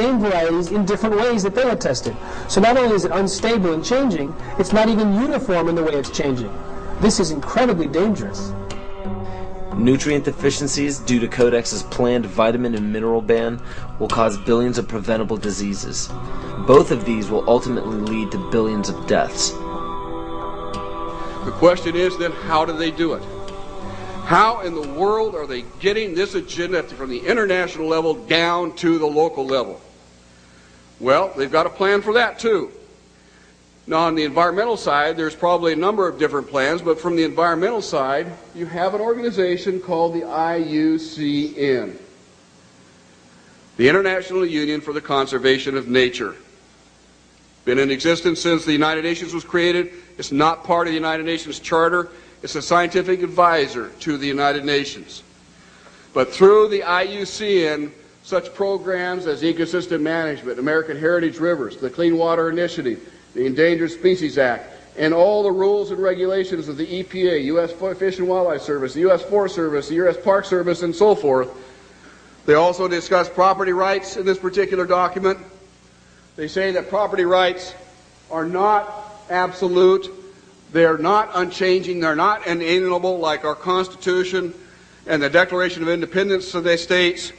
same varieties in different ways that they had tested. So not only is it unstable and changing, it's not even uniform in the way it's changing. This is incredibly dangerous. Nutrient deficiencies due to Codex's planned vitamin and mineral ban will cause billions of preventable diseases. Both of these will ultimately lead to billions of deaths. The question is then, how do they do it? How in the world are they getting this agenda from the international level down to the local level? Well, they've got a plan for that too. Now, on the environmental side, there's probably a number of different plans, but from the environmental side, you have an organization called the IUCN, the International Union for the Conservation of Nature. Been in existence since the United Nations was created. It's not part of the United Nations Charter. It's a scientific advisor to the United Nations. But through the IUCN, such programs as ecosystem management, American Heritage Rivers, the Clean Water Initiative, the Endangered Species Act, and all the rules and regulations of the EPA, U.S. Fish and Wildlife Service, the U.S. Forest Service, the U.S. Park Service, and so forth. They also discuss property rights in this particular document. They say that property rights are not absolute, they're not unchanging, they're not inalienable like our Constitution and the Declaration of Independence of the states.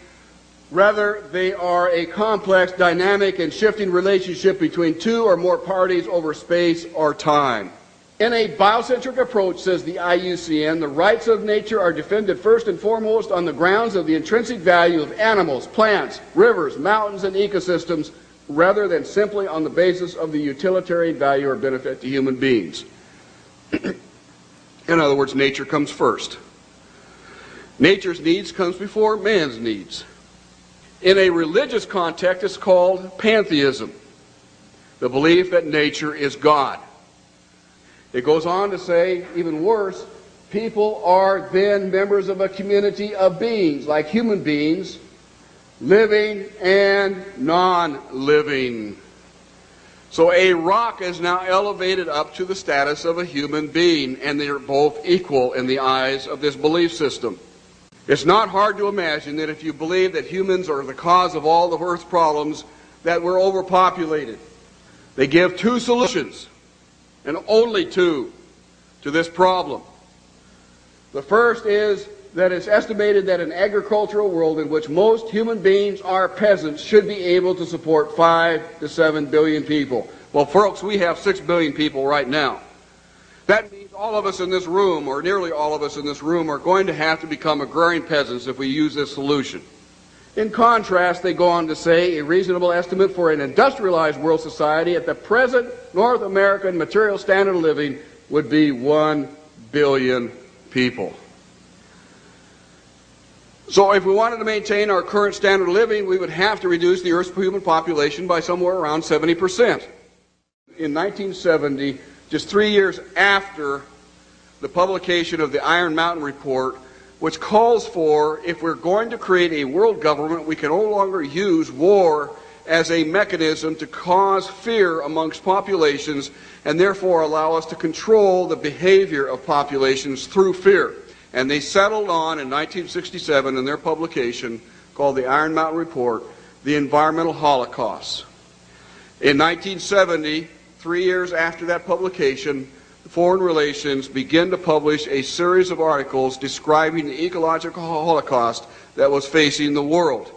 Rather, they are a complex, dynamic, and shifting relationship between two or more parties over space or time. In a biocentric approach, says the IUCN, the rights of nature are defended first and foremost on the grounds of the intrinsic value of animals, plants, rivers, mountains, and ecosystems, rather than simply on the basis of the utilitarian value or benefit to human beings. In other words, nature comes first. Nature's needs comes before man's needs. In a religious context, it's called pantheism, the belief that nature is God. It goes on to say, even worse, people are then members of a community of beings, like human beings, living and non-living. So a rock is now elevated up to the status of a human being, and they are both equal in the eyes of this belief system. It's not hard to imagine that if you believe that humans are the cause of all of Earth's problems, that we're overpopulated. They give two solutions, and only two, to this problem. The first is that it's estimated that an agricultural world in which most human beings are peasants should be able to support 5 to 7 billion people. Well, folks, we have 6 billion people right now. That means all of us in this room, or nearly all of us in this room, are going to have to become agrarian peasants if we use this solution. In contrast, they go on to say a reasonable estimate for an industrialized world society at the present North American material standard of living would be 1 billion people. So if we wanted to maintain our current standard of living, we would have to reduce the Earth's human population by somewhere around 70%. In 1970, just 3 years after the publication of the Iron Mountain Report, which calls for, if we're going to create a world government, we can no longer use war as a mechanism to cause fear amongst populations and therefore allow us to control the behavior of populations through fear. And they settled on, in 1967, in their publication called the Iron Mountain Report, the environmental holocaust. In 1970, 3 years after that publication, Foreign Relations began to publish a series of articles describing the ecological holocaust that was facing the world.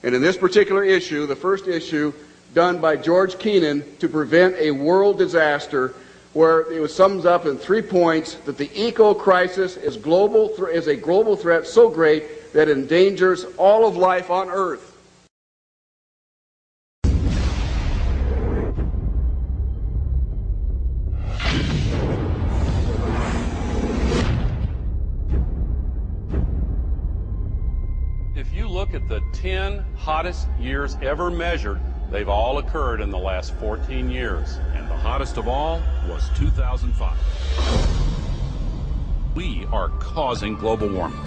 And in this particular issue, the first issue done by George Kennan to prevent a world disaster, where it sums up in 3 points that the eco-crisis is a global threat so great that it endangers all of life on Earth. If you look at the 10 hottest years ever measured, they've all occurred in the last 14 years. And the hottest of all was 2005. We are causing global warming.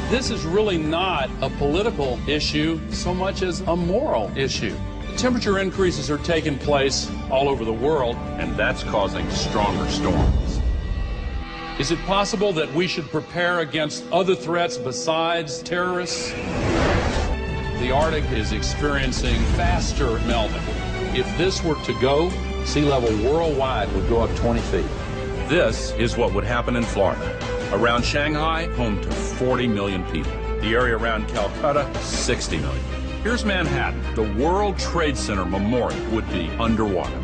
This is really not a political issue so much as a moral issue. Temperature increases are taking place all over the world, And that's causing stronger storms. is it possible that we should prepare against other threats besides terrorists? the Arctic is experiencing faster melting. If this were to go, sea level worldwide would go up 20 feet. This is what would happen in Florida. Around Shanghai, home to 40 million people. The area around Calcutta, 60 million. Here's Manhattan. The World Trade Center Memorial would be underwater.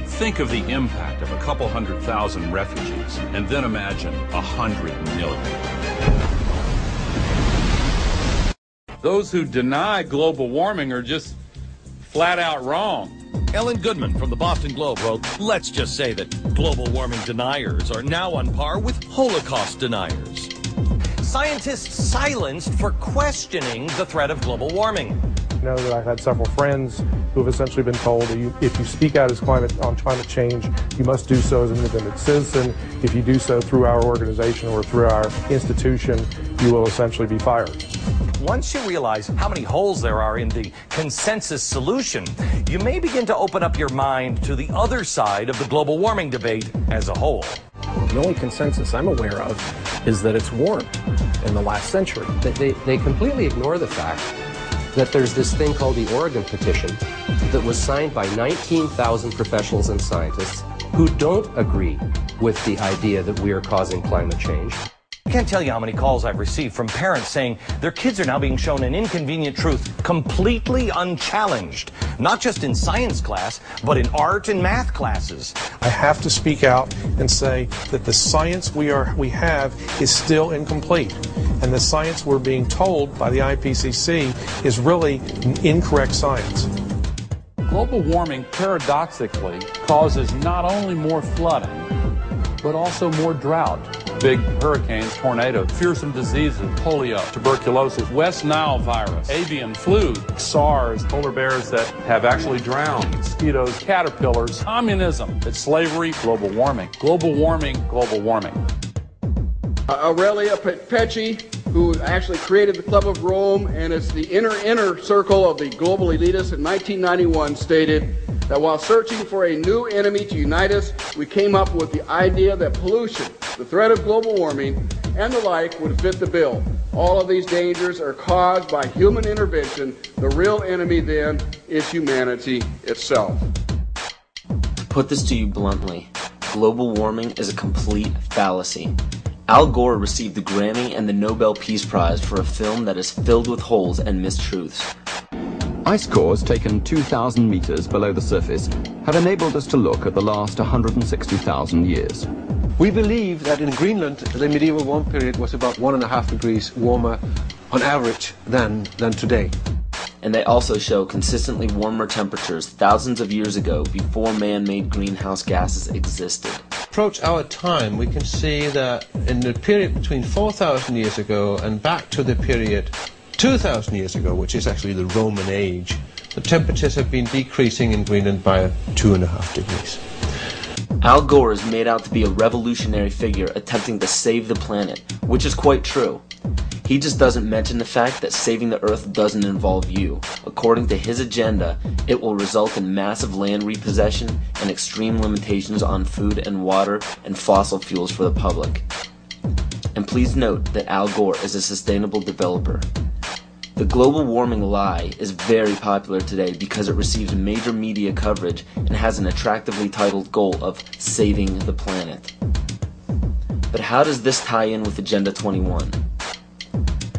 Think of the impact of a couple 100,000 refugees, and then imagine 100 million. Those who deny global warming are just flat out wrong. Ellen Goodman from the Boston Globe wrote, "Let's just say that global warming deniers are now on par with Holocaust deniers." Scientists silenced for questioning the threat of global warming. I know that I've had several friends who have essentially been told that if you speak out on climate change, you must do so as an independent citizen. If you do so through our organization or through our institution, you will essentially be fired. Once you realize how many holes there are in the consensus solution, you may begin to open up your mind to the other side of the global warming debate as a whole. The only consensus I'm aware of is that it's warm in the last century. They completely ignore the fact that there's this thing called the Oregon Petition that was signed by 19,000 professionals and scientists who don't agree with the idea that we are causing climate change. I can't tell you how many calls I've received from parents saying their kids are now being shown an inconvenient truth completely unchallenged, not just in science class, but in art and math classes. I have to speak out and say that the science we have is still incomplete, and the science we're being told by the IPCC is really incorrect science. Global warming paradoxically causes not only more flooding, but also more drought. Big hurricanes, tornadoes, fearsome diseases, polio, tuberculosis, West Nile virus, avian flu, SARS, polar bears that have actually drowned, mosquitoes, caterpillars, communism, it's slavery, global warming, global warming, global warming. Aurelia Pecci, who actually created the Club of Rome, and it's the inner circle of the global elitists in 1991, stated that while searching for a new enemy to unite us, we came up with the idea that pollution, the threat of global warming, and the like would fit the bill. All of these dangers are caused by human intervention. The real enemy then is humanity itself. To put this to you bluntly, global warming is a complete fallacy. Al Gore received the Grammy and the Nobel Peace Prize for a film that is filled with holes and mistruths. Ice cores taken 2,000 meters below the surface have enabled us to look at the last 160,000 years. We believe that in Greenland, the medieval warm period was about 1.5 degrees warmer on average than today. And they also show consistently warmer temperatures thousands of years ago before man-made greenhouse gases existed. Approach our time, we can see that in the period between 4,000 years ago and back to the period 2,000 years ago, which is actually the Roman age, the temperatures have been decreasing in Greenland by 2.5 degrees. Al Gore is made out to be a revolutionary figure attempting to save the planet, which is quite true. He just doesn't mention the fact that saving the Earth doesn't involve you. According to his agenda, it will result in massive land repossession and extreme limitations on food and water and fossil fuels for the public. And please note that Al Gore is a sustainable developer. The global warming lie is very popular today because it receives major media coverage and has an attractively titled goal of saving the planet. But how does this tie in with Agenda 21?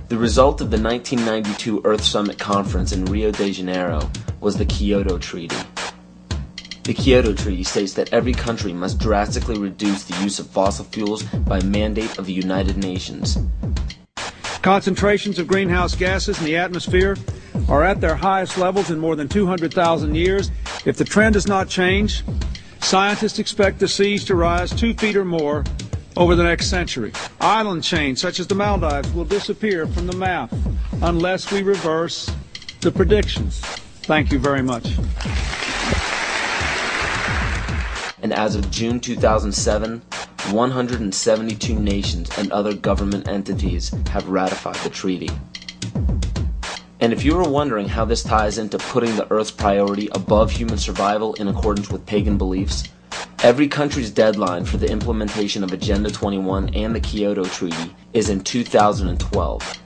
The result of the 1992 Earth Summit Conference in Rio de Janeiro was the Kyoto Treaty. The Kyoto Treaty states that every country must drastically reduce the use of fossil fuels by mandate of the United Nations. Concentrations of greenhouse gases in the atmosphere are at their highest levels in more than 200,000 years. If the trend does not change, scientists expect the seas to rise 2 feet or more over the next century. Island chains such as the Maldives will disappear from the map unless we reverse the predictions. Thank you very much. And as of June 2007, 172 nations and other government entities have ratified the treaty. And if you were wondering how this ties into putting the Earth's priority above human survival in accordance with pagan beliefs, every country's deadline for the implementation of Agenda 21 and the Kyoto Treaty is in 2012.